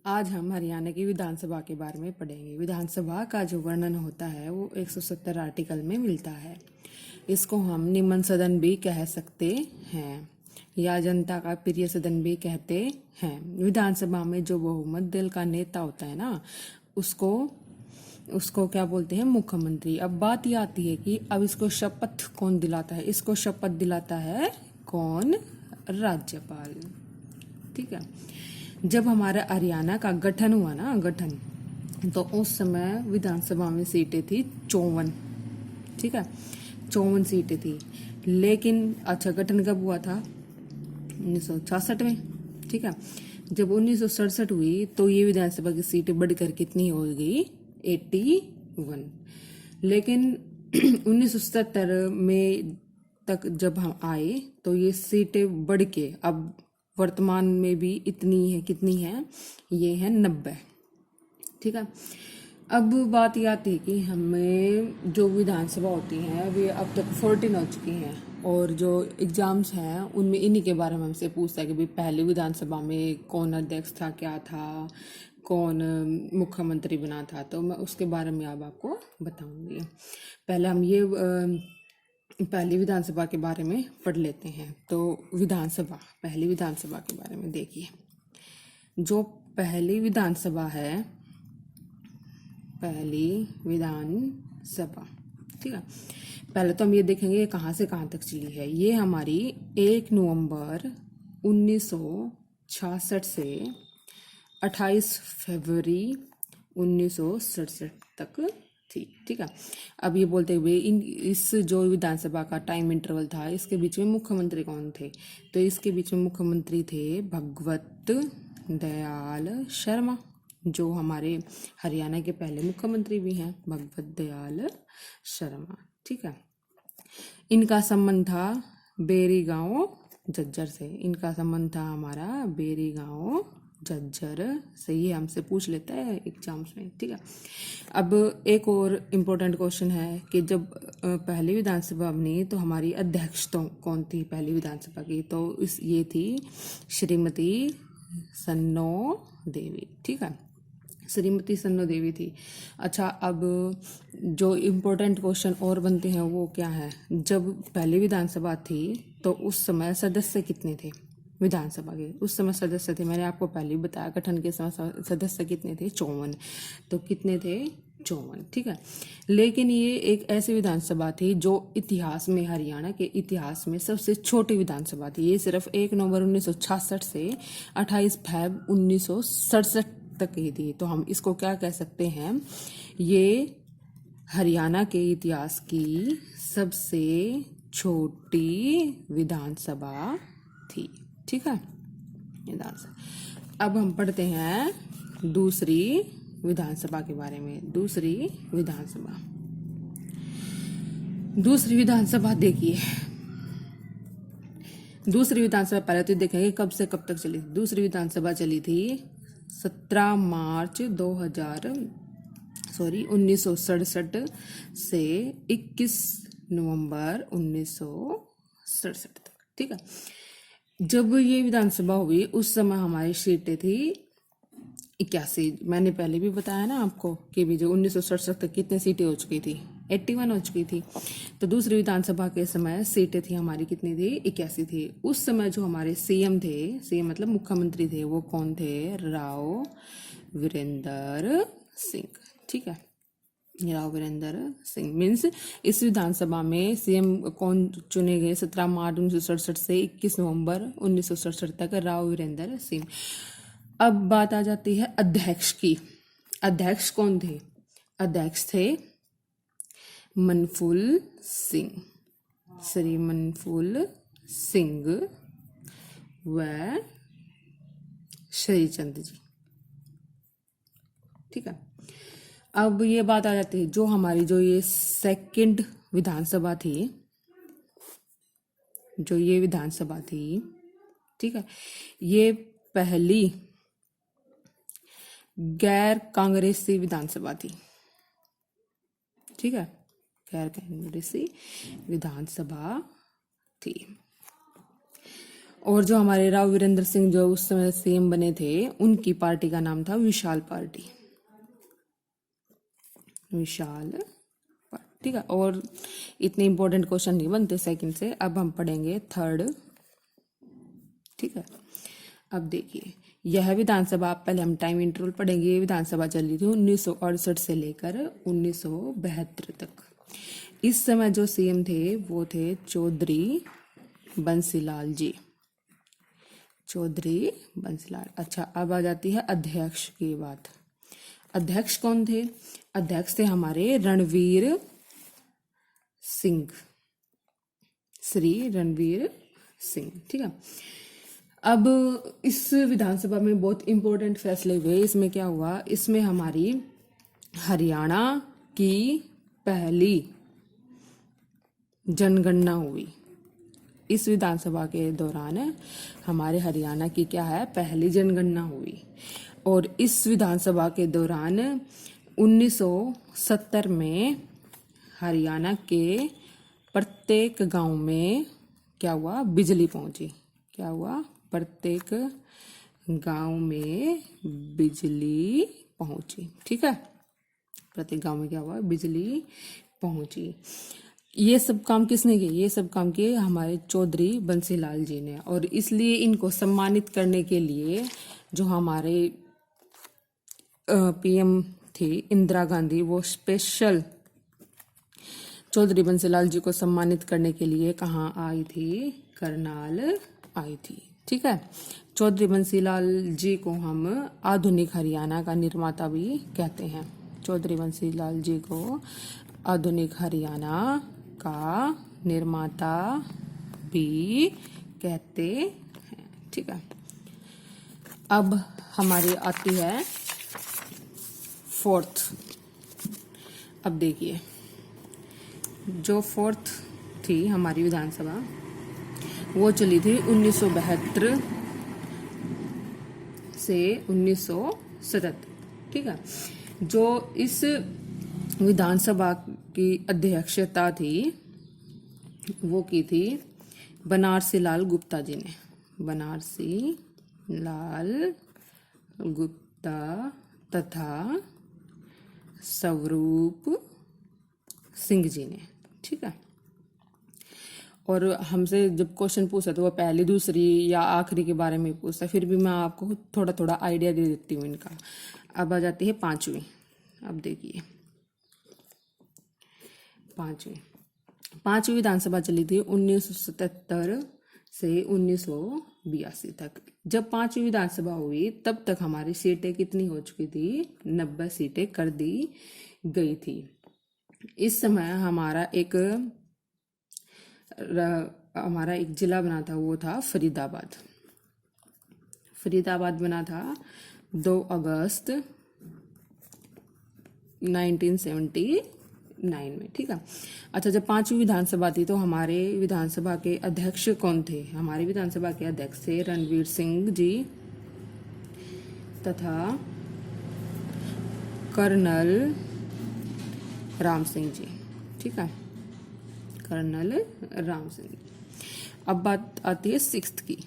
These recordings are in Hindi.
आज हम हरियाणा की विधानसभा के बारे में पढ़ेंगे। विधानसभा का जो वर्णन होता है वो 170 आर्टिकल में मिलता है। इसको हम निम्न सदन भी कह सकते हैं या जनता का प्रिय सदन भी कहते हैं। विधानसभा में जो बहुमत दल का नेता होता है ना, उसको उसको क्या बोलते हैं? मुख्यमंत्री। अब बात ये आती है कि अब इसको शपथ कौन दिलाता है? इसको शपथ दिलाता है कौन? राज्यपाल। ठीक है। जब हमारा हरियाणा का गठन हुआ ना, तो उस समय विधानसभा में सीटें थी 54। ठीक है, 54 सीटें थी। लेकिन अच्छा, गठन कब हुआ था? 1966 में। ठीक है, जब 1967 हुई तो ये विधानसभा की सीटें बढ़कर कितनी हो गई? 81। लेकिन 1970 में तक जब हम आए तो ये सीटें बढ़ के अब वर्तमान में भी इतनी है, कितनी है? ये है 90। ठीक है। अब बात ये आती है कि हमें जो विधानसभा होती हैं वे अब तक 14 हो चुकी हैं, और जो एग्जाम्स हैं उनमें इन्हीं के बारे में हमसे पूछता है कि भाई पहली विधानसभा में कौन अध्यक्ष था, क्या था, कौन मुख्यमंत्री बना था। तो मैं उसके बारे में अब आपको बताऊंगी। पहले हम ये पहली विधानसभा के बारे में पढ़ लेते हैं। तो पहली विधानसभा के बारे में देखिए। जो पहली विधानसभा है, पहली विधानसभा, ठीक है, पहले तो हम ये देखेंगे ये कहाँ से कहाँ तक चली है। ये हमारी 1 नवंबर 1966 से 28 फरवरी 1967 तक थी। ठीक है। अब ये बोलते हुए इस जो विधानसभा का टाइम इंटरवल था, इसके बीच में मुख्यमंत्री कौन थे? तो इसके बीच में मुख्यमंत्री थे भगवत दयाल शर्मा, जो हमारे हरियाणा के पहले मुख्यमंत्री भी हैं, भगवत दयाल शर्मा। ठीक है। इनका संबंध था बेरी गांव झज्जर से। इनका संबंध था हमारा बेरी गांव झज्जर से। ये हमसे पूछ लेता है एग्जाम्स में। ठीक है। अब एक और इम्पोर्टेंट क्वेश्चन है कि जब पहली विधानसभा बनी तो हमारी अध्यक्ष तो कौन थी पहली विधानसभा की? तो ये थी श्रीमती सन्नो देवी। ठीक है, श्रीमती सन्नो देवी थी। अच्छा, अब जो इम्पोर्टेंट क्वेश्चन और बनते हैं वो क्या है? जब पहली विधानसभा थी तो उस समय सदस्य कितने थे विधानसभा के? उस समय सदस्य थे, मैंने आपको पहले ही बताया, गठन के समय सदस्य कितने थे? 54। तो कितने थे? 54। ठीक है। लेकिन ये एक ऐसी विधानसभा थी जो इतिहास में, हरियाणा के इतिहास में सबसे छोटी विधानसभा थी। ये सिर्फ 1 नवंबर 1966 से 28 फरवरी 1967 तक ही थी। तो हम इसको क्या कह सकते हैं? ये हरियाणा के इतिहास की सबसे छोटी विधानसभा थी। ठीक है, विधानसभा। अब हम पढ़ते हैं दूसरी विधानसभा के बारे में। दूसरी विधानसभा देखिए। दूसरी विधानसभा पहले तो देखेंगे कब से कब तक चली थी। दूसरी विधानसभा चली थी 17 मार्च 1967 से 21 नवंबर 1967 तक। ठीक है। जब ये विधानसभा हुई उस समय हमारी सीटें थी 81। मैंने पहले भी बताया ना आपको कि भी जो 1967 तक कितने सीटें हो चुकी थी? 81 हो चुकी थी। तो दूसरी विधानसभा के समय सीटें थी हमारी कितनी थी? 81 थी। उस समय जो हमारे सीएम थे, सीएम मतलब मुख्यमंत्री थे, वो कौन थे? राव वीरेंद्र सिंह। ठीक है, राव वीरेंद्र सिंह मीन्स इस विधानसभा में सीएम कौन चुने गए? 17 मार्च 1967 से 21 नवंबर 1967 तक राव वीरेंद्र सिंह। अब बात आ जाती है अध्यक्ष की। अध्यक्ष कौन थे? अध्यक्ष थे मनफूल सिंह, श्री मनफूल सिंह व श्रीचंद जी। ठीक है। अब ये बात आ जाती है जो हमारी जो ये सेकंड विधानसभा थी, जो ये विधानसभा थी, ठीक है, ये पहली गैर कांग्रेसी विधानसभा थी। ठीक है, गैर कांग्रेसी विधानसभा थी। और जो हमारे राव वीरेंद्र सिंह जो उस समय सीएम बने थे, उनकी पार्टी का नाम था विशाल पार्टी, विशाल पार्टी। ठीक है, और इतने इंपॉर्टेंट क्वेश्चन नहीं बनते सेकंड से। अब हम पढ़ेंगे थर्ड। ठीक है, अब देखिए, यह विधानसभा, पहले हम टाइम इंटरवल पढ़ेंगे। ये विधानसभा चली थी 1968 से लेकर 1972 तक। इस समय जो सीएम थे वो थे चौधरी बंसीलाल जी, चौधरी बंसीलाल। अच्छा, अब आ जाती है अध्यक्ष की बात। अध्यक्ष कौन थे? अध्यक्ष थे हमारे रणवीर सिंह, श्री रणवीर सिंह। ठीक है, अब इस विधानसभा में बहुत इंपॉर्टेंट फैसले हुए। इसमें क्या हुआ? इसमें हमारी हरियाणा की पहली जनगणना हुई। इस विधानसभा के दौरान हमारे हरियाणा की क्या है? पहली जनगणना हुई। और इस विधानसभा के दौरान 1970 में हरियाणा के प्रत्येक गांव में क्या हुआ? बिजली पहुंची। क्या हुआ? प्रत्येक गांव में बिजली पहुंची। ठीक है, प्रत्येक गांव में क्या हुआ? बिजली पहुंची। ये सब काम किसने किए? ये सब काम किए हमारे चौधरी बंसीलाल जी ने। और इसलिए इनको सम्मानित करने के लिए जो हमारे पीएम थी इंदिरा गांधी, वो स्पेशल चौधरी बंसीलाल जी को सम्मानित करने के लिए कहाँ आई थी? करनाल आई थी। ठीक है, चौधरी बंसीलाल जी को हम आधुनिक हरियाणा का निर्माता भी कहते हैं। चौधरी बंसीलाल जी को आधुनिक हरियाणा का निर्माता भी कहते हैं। ठीक है, अब हमारी आती है फोर्थ। अब देखिए, जो फोर्थ थी हमारी विधानसभा, वो चली थी 1972 से 1977। ठीक है, जो इस विधानसभा की अध्यक्षता थी वो की थी बनारसी लाल गुप्ता जी ने। बनारसी लाल गुप्ता तथा स्वरूप सिंह जी ने। ठीक है, और हमसे जब क्वेश्चन पूछा तो वो पहली, दूसरी या आखिरी के बारे में पूछता, फिर भी मैं आपको थोड़ा थोड़ा आइडिया दे देती हूँ इनका। अब आ जाती है पांचवी। अब देखिए, पांचवी विधानसभा चली थी 1977 से 1982 तक। जब पांचवी विधानसभा हुई तब तक हमारी सीटें कितनी हो चुकी थी? 90 सीटें कर दी गई थी। इस समय हमारा एक जिला बना था, वो था फरीदाबाद। फरीदाबाद बना था 2 अगस्त 1979 में। ठीक है, अच्छा, जब पांचवी विधानसभा थी तो हमारे विधानसभा के अध्यक्ष कौन थे? हमारे विधानसभा के अध्यक्ष थे रणवीर सिंह जी तथा कर्नल राम सिंह जी। ठीक है, कर्नल राम सिंह। अब बात आती है सिक्स्थ की।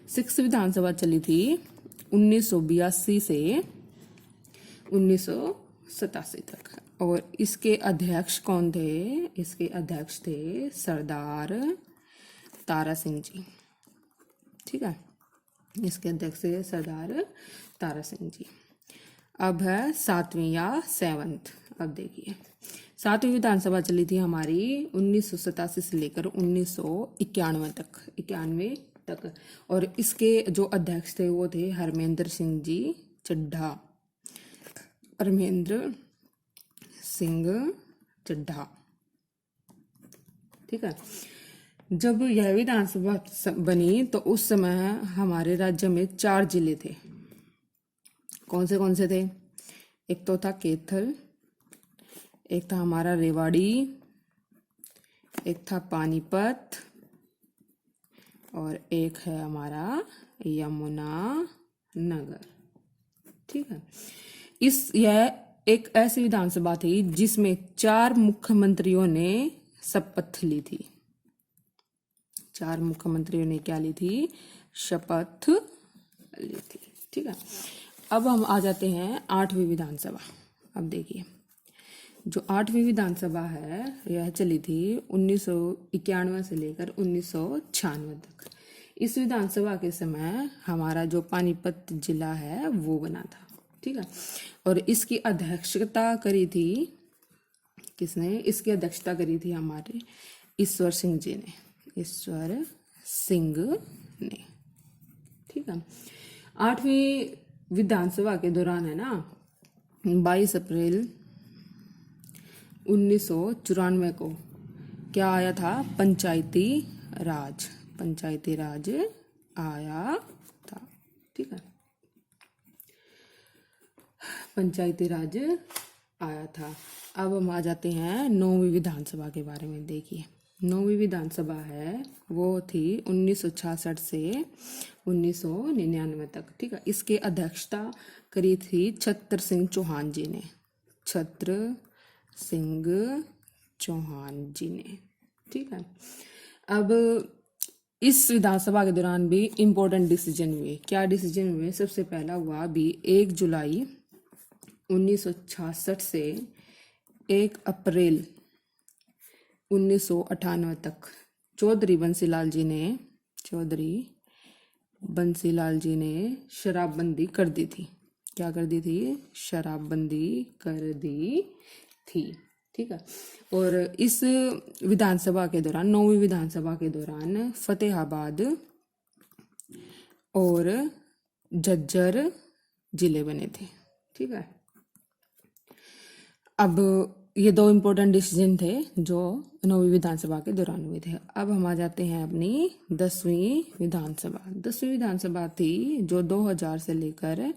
सिक्स्थ विधानसभा चली थी 1982 से 1987 तक। और इसके अध्यक्ष कौन थे? इसके अध्यक्ष थे सरदार तारा सिंह जी। ठीक है, इसके अध्यक्ष थे सरदार तारा सिंह जी। अब है सातवीं या सेवंथ। अब देखिए, सातवीं विधानसभा चली थी हमारी 1987 से लेकर 1991 तक। और इसके जो अध्यक्ष थे वो थे हरमेंद्र सिंह जी चड्ढा। हरमेंद्र सिंह चड्ढा। ठीक है, जब यह विधानसभा बनी तो उस समय हमारे राज्य में 4 जिले थे। कौन से थे? एक तो था कैथल, एक था हमारा रेवाड़ी, एक था पानीपत, और एक है हमारा यमुना नगर। ठीक है, यह एक ऐसी विधानसभा थी जिसमें 4 मुख्यमंत्रियों ने शपथ ली थी। 4 मुख्यमंत्रियों ने क्या ली थी, शपथ ली थी। ठीक है, अब हम आ जाते हैं 8वीं विधानसभा। अब देखिए, जो 8वीं विधानसभा है यह चली थी 1991 से लेकर 1996 तक। इस विधानसभा के समय हमारा जो पानीपत जिला है वो बना था। ठीक है, और इसकी अध्यक्षता करी थी किसने, इसकी अध्यक्षता करी थी हमारे ईश्वर सिंह जी ने, ईश्वर सिंह ने। ठीक है, 8वीं विधानसभा के दौरान है ना 22 अप्रैल 1994 को क्या आया था, पंचायती राज, पंचायती राज आया था। ठीक है, पंचायती राज आया था। अब हम आ जाते हैं 9वीं विधानसभा के बारे में। देखिए, 9वीं विधानसभा है वो थी 1966 से 1999 तक। ठीक है, इसके अध्यक्षता करी थी छत्र सिंह चौहान जी ने, छत्र सिंह चौहान जी ने। ठीक है, अब इस विधानसभा के दौरान भी इम्पोर्टेंट डिसीजन हुए। क्या डिसीजन हुए, सबसे पहला हुआ भी 1 जुलाई 1966 से 1 अप्रैल 1998 तक चौधरी बंसीलाल जी ने शराबबंदी कर दी थी। क्या कर दी थी, शराबबंदी कर दी थी। ठीक है, और इस विधानसभा के दौरान, 9वीं विधानसभा के दौरान फतेहाबाद और झज्जर जिले बने थे। ठीक है, अब ये 2 इम्पोर्टेंट डिसीजन थे जो 9वीं विधानसभा के दौरान हुए थे। अब हम आ जाते हैं अपनी 10वीं विधानसभा। 10वीं विधानसभा थी जो 2000 से लेकर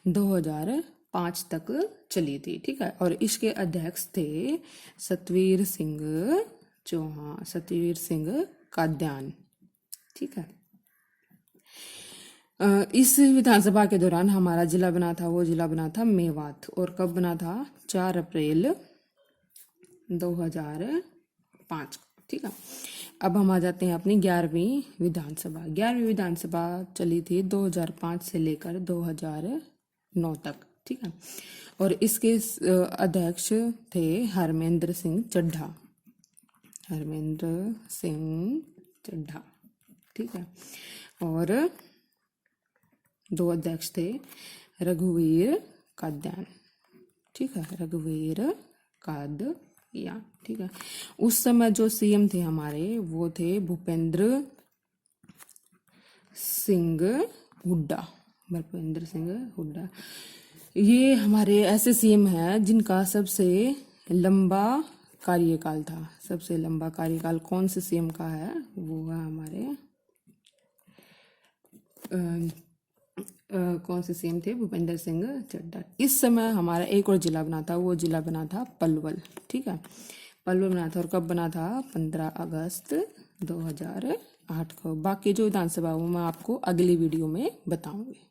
2005 तक चली थी। ठीक है, और इसके अध्यक्ष थे सतवीर सिंह काद्यान। ठीक है, इस विधानसभा के दौरान हमारा जिला बना था, वो जिला बना था मेवात, और कब बना था, 4 अप्रैल 2005। ठीक है, अब हम आ जाते हैं अपनी 11वीं विधानसभा। 11वीं विधानसभा चली थी 2005 से लेकर 2009 तक। ठीक है, और इसके अध्यक्ष थे हरमेंद्र सिंह चड्ढा, ठीक है, और 2 अध्यक्ष थे रघुवीर काद्यान। ठीक है, रघुवीर काद्यान। ठीक है, उस समय जो सीएम थे हमारे वो थे भूपेंद्र सिंह हुड्डा। ये हमारे ऐसे सीएम हैं जिनका सबसे लंबा कार्यकाल था। सबसे लंबा कार्यकाल कौन से सीएम का है, वो है हमारे कौन से सीएम थे, भूपेंद्र सिंह चड्ढा। इस समय हमारा एक और जिला बना था, वो जिला बना था पलवल। ठीक है, पलवल बना था, और कब बना था, 15 अगस्त 2008 को। बाकी जो विधानसभा वो मैं आपको अगली वीडियो में बताऊंगी।